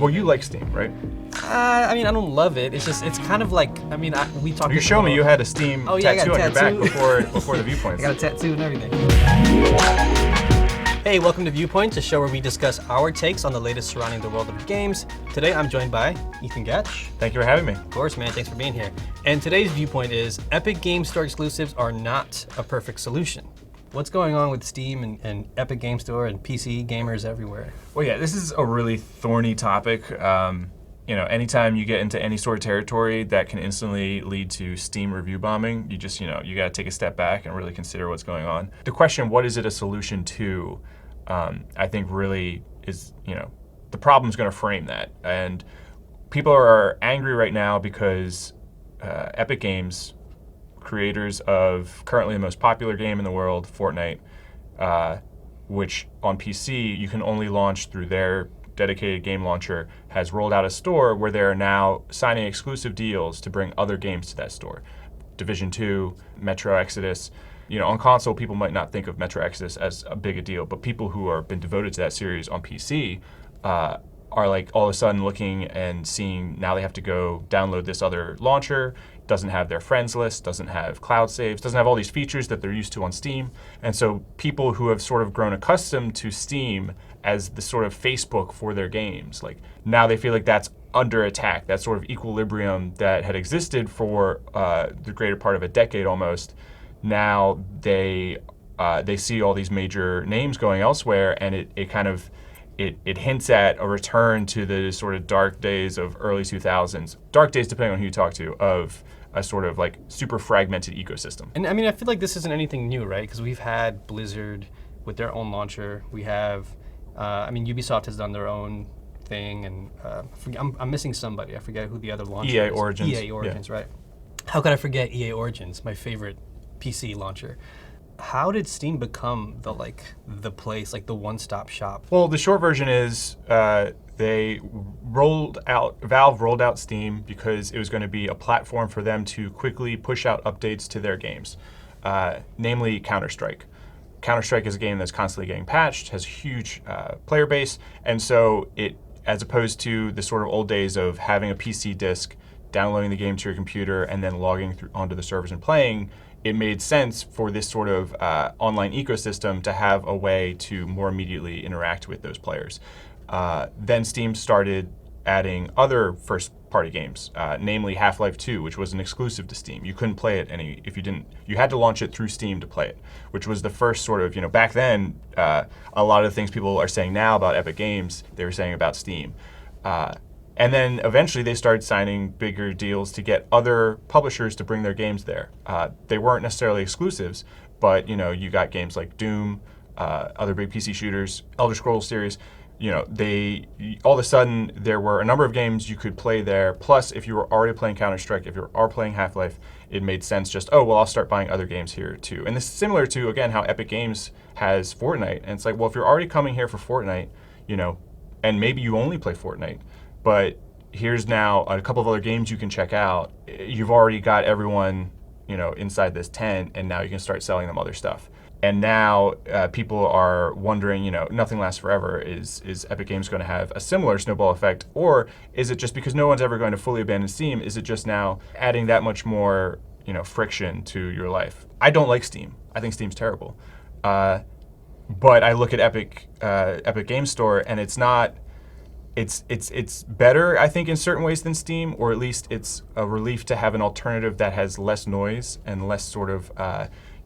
Well, you like Steam, right? I mean, I don't love it. It's kind of like, I mean, we talked. You showed me you had a Steam tattoo on your back before the Viewpoints. I got a tattoo and everything. Hey, welcome to Viewpoints, a show where we discuss our takes on the latest surrounding the world of games. Today, I'm joined by Ethan Gatch. Thank you for having me. Of course, man. Thanks for being here. And today's viewpoint is Epic Game Store exclusives are not a perfect solution. What's going on with Steam and Epic Game Store and PC gamers everywhere? Well, yeah, this is a really thorny topic. Anytime you get into any sort of territory that can instantly lead to Steam review bombing, you just, you got to take a step back and really consider what's going on. The question, what is it a solution to, I think really is, the problem's going to frame that. And people are angry right now because Epic Games, creators of currently the most popular game in the world, Fortnite, which on PC you can only launch through their dedicated game launcher, has rolled out a store where they're now signing exclusive deals to bring other games to that store. Division 2, Metro Exodus. On console, people might not think of Metro Exodus as a big a deal, but people who have been devoted to that series on PC are like all of a sudden looking and seeing now they have to go download this other launcher, doesn't have their friends list, doesn't have cloud saves, doesn't have all these features that they're used to on Steam. And so people who have sort of grown accustomed to Steam as the sort of Facebook for their games, like now they feel like that's under attack, that sort of equilibrium that had existed for the greater part of a decade almost. Now they see all these major names going elsewhere, and it hints at a return to the sort of dark days of early 2000s, dark days depending on who you talk to, of a sort of like super fragmented ecosystem. And I mean, I feel like this isn't anything new, right? Because we've had Blizzard with their own launcher. We have, Ubisoft has done their own thing, and I'm missing somebody. I forget who the other launcher EA is. Origins. EA Origins, yeah. Right. How could I forget EA Origins, my favorite PC launcher? How did Steam become the place, like the one-stop shop? Well, the short version is Valve rolled out Steam because it was going to be a platform for them to quickly push out updates to their games, namely Counter-Strike. Counter-Strike is a game that's constantly getting patched, has a huge player base, and so it, as opposed to the sort of old days of having a PC disk, downloading the game to your computer, and then logging onto the servers and playing, it made sense for this sort of online ecosystem to have a way to more immediately interact with those players. Then Steam started adding other first-party games, namely Half-Life 2, which was an exclusive to Steam. You couldn't play it if you didn't. You had to launch it through Steam to play it, which was the first sort of, back then, a lot of the things people are saying now about Epic Games, they were saying about Steam. And then eventually they started signing bigger deals to get other publishers to bring their games there. They weren't necessarily exclusives, but you got games like Doom, other big PC shooters, Elder Scrolls series. All of a sudden there were a number of games you could play there. Plus, if you were already playing Counter-Strike, if you are playing Half-Life, it made sense just, I'll start buying other games here too. And this is similar to, again, how Epic Games has Fortnite. And it's like, well, if you're already coming here for Fortnite, and maybe you only play Fortnite, but here's now a couple of other games you can check out. You've already got everyone, inside this tent, and now you can start selling them other stuff. And now people are wondering, nothing lasts forever. Is Epic Games going to have a similar snowball effect? Or is it just because no one's ever going to fully abandon Steam, is it just now adding that much more, friction to your life? I don't like Steam. I think Steam's terrible. But I look at Epic Game Store, and it's not... It's better, I think, in certain ways than Steam, or at least it's a relief to have an alternative that has less noise and less sort of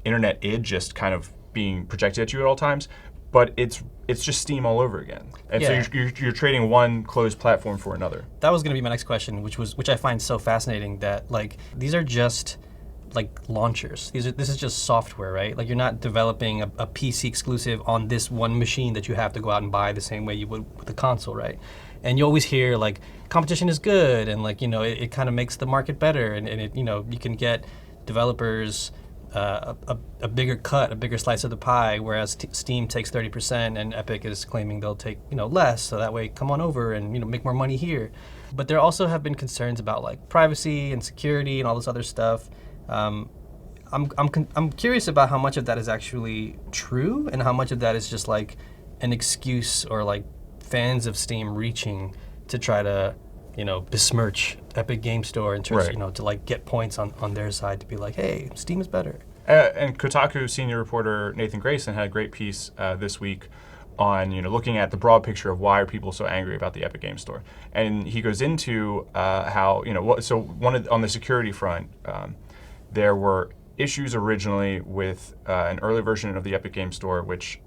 internet id just kind of being projected at you at all times. But it's just Steam all over again, and so you're trading one closed platform for another. That was going to be my next question, which I find so fascinating that these are just launchers. This is just software, right? You're not developing a PC exclusive on this one machine that you have to go out and buy the same way you would with a console, right? And you always hear competition is good, and it kind of makes the market better, and it you can get developers a bigger cut, a bigger slice of the pie, whereas Steam takes 30% and Epic is claiming they'll take less, so that way come on over and make more money here. But there also have been concerns about privacy and security and all this other stuff. I'm curious about how much of that is actually true and how much of that is just an excuse or fans of Steam reaching to try to, besmirch Epic Game Store in terms, Right. to like get points on their side to be like, hey, Steam is better. And Kotaku senior reporter Nathan Grayson had a great piece this week on looking at the broad picture of why are people so angry about the Epic Game Store, and he goes into how on the security front, there were issues originally with an early version of the Epic Game Store, which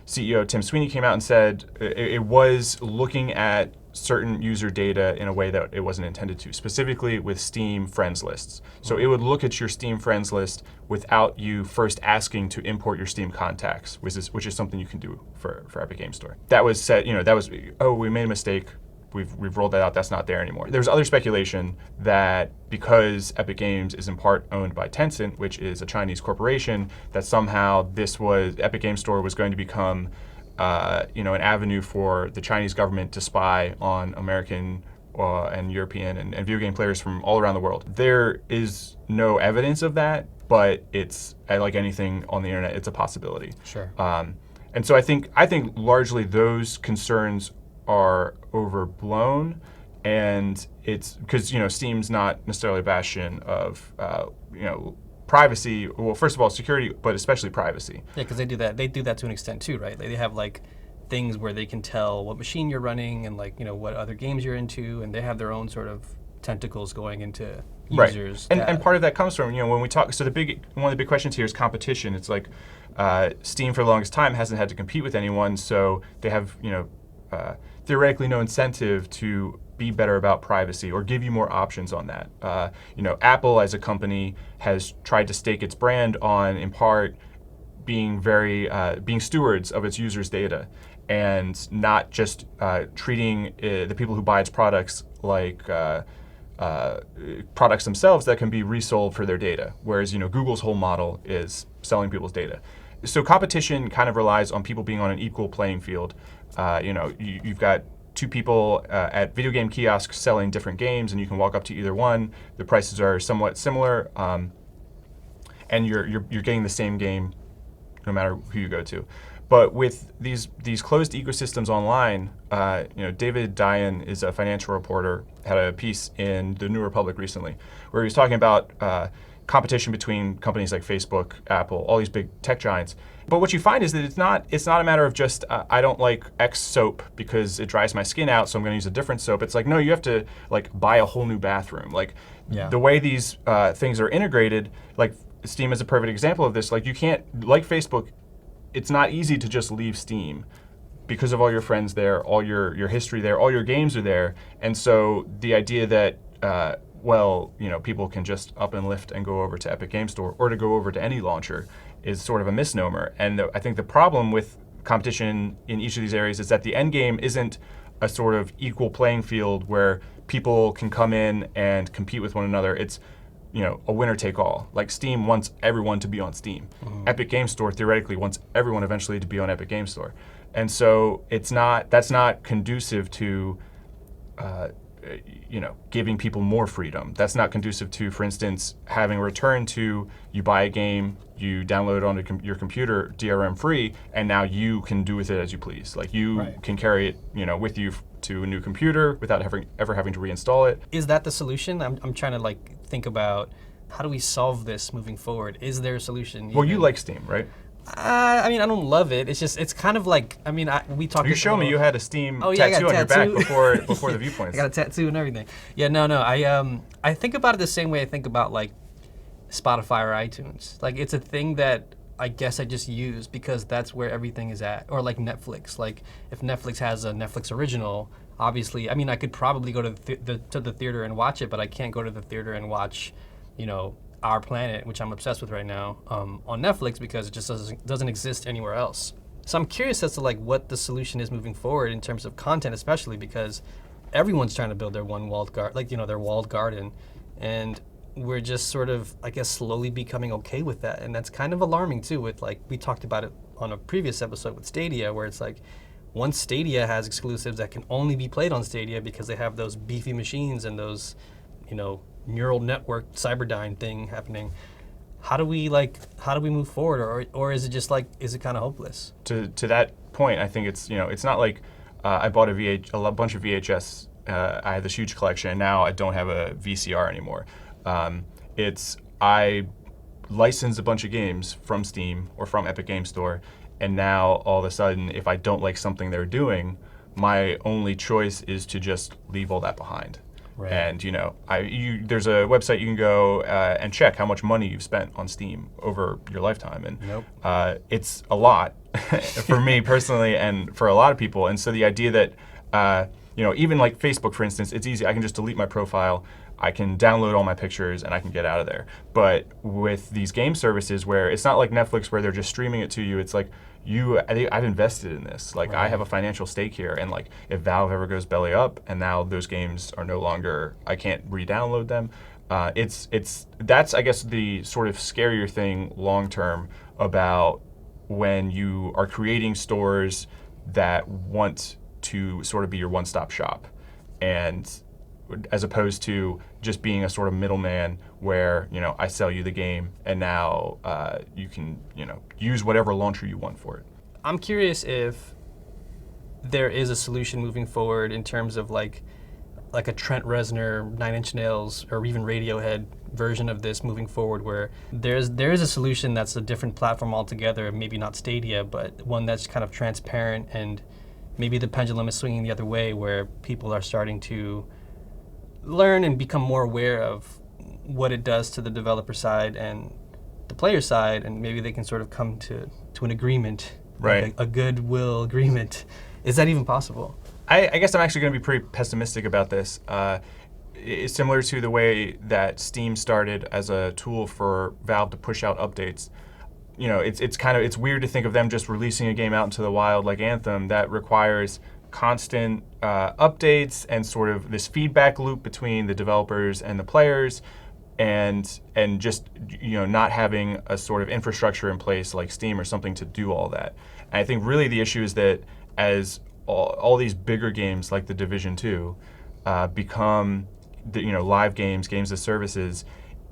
CEO Tim Sweeney came out and said it was looking at certain user data in a way that it wasn't intended to, specifically with Steam friends lists. So it would look at your Steam friends list without you first asking to import your Steam contacts, which is something you can do for Epic Game Store. That was said, we made a mistake. We've rolled that out. That's not there anymore. There's other speculation that because Epic Games is in part owned by Tencent, which is a Chinese corporation, that somehow Epic Game Store was going to become an avenue for the Chinese government to spy on American and European and video game players from all around the world. There is no evidence of that, but it's like anything on the internet, it's a possibility. Sure. And so I think largely those concerns are overblown, and it's because Steam's not necessarily a bastion of privacy. Well, first of all, security, but especially privacy. Yeah, because they do that. They do that to an extent too, right? They have like things where they can tell what machine you're running and like what other games you're into, and they have their own sort of tentacles going into users. Right. And part of that comes from when we talk. So one of the big questions here is competition. It's like Steam for the longest time hasn't had to compete with anyone, so they have theoretically no incentive to be better about privacy or give you more options on that. Apple as a company has tried to stake its brand on, in part, being stewards of its users' data and not just treating the people who buy its products like products themselves that can be resold for their data. Whereas Google's whole model is selling people's data. So competition kind of relies on people being on an equal playing field. You've got two people at video game kiosks selling different games, and you can walk up to either one. The prices are somewhat similar, and you're getting the same game no matter who you go to. But with these closed ecosystems online, David Dian is a financial reporter, had a piece in the New Republic recently where he was talking about competition between companies like Facebook, Apple, all these big tech giants. But what you find is that it's not a matter of just I don't like X soap because it dries my skin out, so I'm going to use a different soap. It's like, no, you have to buy a whole new bathroom. The way these things are integrated, like Steam is a perfect example of this. Like you can't, like Facebook, it's not easy to just leave Steam because of all your friends there, all your history there, all your games are there. And so the idea that people can just up and lift and go over to Epic Game Store or to go over to any launcher is sort of a misnomer. And I think the problem with competition in each of these areas is that the end game isn't a sort of equal playing field where people can come in and compete with one another. It's a winner take all. Like Steam wants everyone to be on Steam. Mm-hmm. Epic Game Store theoretically wants everyone eventually to be on Epic Game Store. And so that's not conducive to giving people more freedom. That's not conducive to, for instance, having a return to you buy a game, you download it onto your computer DRM free, and now you can do with it as you please. Like you can carry it, with you to a new computer without ever having to reinstall it. Is that the solution? I'm trying to think about how do we solve this moving forward? Is there a solution? Well, you like Steam, right? I don't love it. It's kind of like, we talked. You showed me you had a Steam tattoo on your back before the viewpoints. I got a tattoo and everything. Yeah, no. I think about it the same way I think about Spotify or iTunes. It's a thing that I guess I just use because that's where everything is at. Or like Netflix. If Netflix has a Netflix original, obviously, I could probably go to the theater and watch it, but I can't go to the theater and watch, Our Planet, which I'm obsessed with right now, on Netflix because it just doesn't exist anywhere else. So I'm curious as to what the solution is moving forward in terms of content, especially because everyone's trying to build their their walled garden, and we're just sort of, I guess, slowly becoming okay with that, and that's kind of alarming too. With we talked about it on a previous episode with Stadia, where it's once Stadia has exclusives that can only be played on Stadia because they have those beefy machines and those, neural network Cyberdyne thing happening. How do we move forward, or is it just is it kind of hopeless? To that point, I think it's it's not like I bought bunch of VHS. I had this huge collection, and now I don't have a VCR anymore. I licensed a bunch of games from Steam or from Epic Game Store, and now all of a sudden, if I don't like something they're doing, my only choice is to just leave all that behind. Right. And there's a website you can go and check how much money you've spent on Steam over your lifetime, and Nope. It's a lot for me personally, and for a lot of people. And so the idea that even like Facebook, for instance, it's easy. I can just delete my profile. I can download all my pictures and I can get out of there. But with these game services, where it's not like Netflix where they're just streaming it to you, it's like I've invested in this. Like, I have a financial stake here, and like if Valve ever goes belly up and now those games are no longer, I can't re-download them. That's I guess the sort of scarier thing long term about when you are creating stores that want to sort of be your one-stop shop, and as opposed to just being a sort of middleman where I sell you the game and now you can use whatever launcher you want for it. I'm curious if there is a solution moving forward in terms of like a Trent Reznor, Nine Inch Nails, or even Radiohead version of this moving forward, where there is a solution that's a different platform altogether, maybe not Stadia, but one that's kind of transparent, and maybe the pendulum is swinging the other way, where people are starting to learn and become more aware of what it does to the developer side and the player side, and maybe they can sort of come to an agreement, right? Like a goodwill agreement. Is that even possible? I guess I'm actually going to be pretty pessimistic about this. It's similar to the way that Steam started as a tool for Valve to push out updates. It's weird to think of them just releasing a game out into the wild like Anthem that requires constant updates and sort of this feedback loop between the developers and the players, and just not having a sort of infrastructure in place like Steam or something to do all that. And I think really the issue is that as all these bigger games like The Division 2 become live games as services,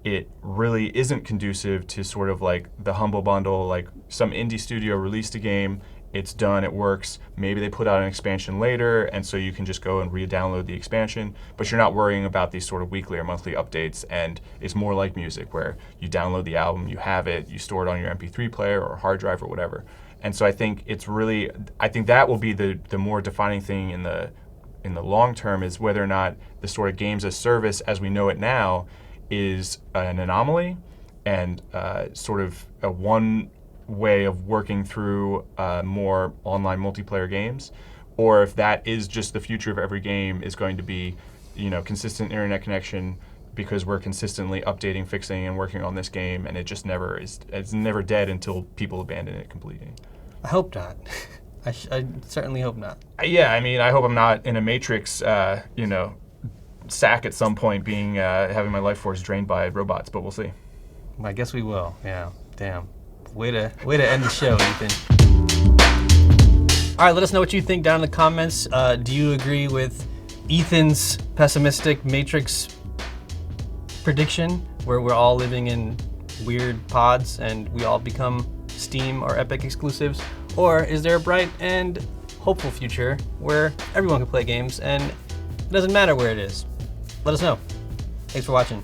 it really isn't conducive to sort of like the humble bundle. Like, some indie studio released a game, it's done, it works. Maybe they put out an expansion later, and so you can just go and re-download the expansion, but you're not worrying about these sort of weekly or monthly updates. And it's more like music, where you download the album, you have it, you store it on your MP3 player or hard drive or whatever. And so I think that will be the more defining thing in the long term, is whether or not the sort of games as service as we know it now is an anomaly and sort of a one way of working through more online multiplayer games, or if that is just the future of every game, is going to be consistent internet connection, because we're consistently updating, fixing, and working on this game, and it just never is. It's never dead until people abandon it completely. I hope not. I certainly hope not. Yeah, I mean, I hope I'm not in a Matrix, sack at some point, being having my life force drained by robots. But we'll see. I guess we will. Yeah. Damn. Way to end the show, Ethan. All right, let us know what you think down in the comments. Do you agree with Ethan's pessimistic Matrix prediction, where we're all living in weird pods and we all become Steam or Epic exclusives? Or is there a bright and hopeful future where everyone can play games and it doesn't matter where it is? Let us know. Thanks for watching.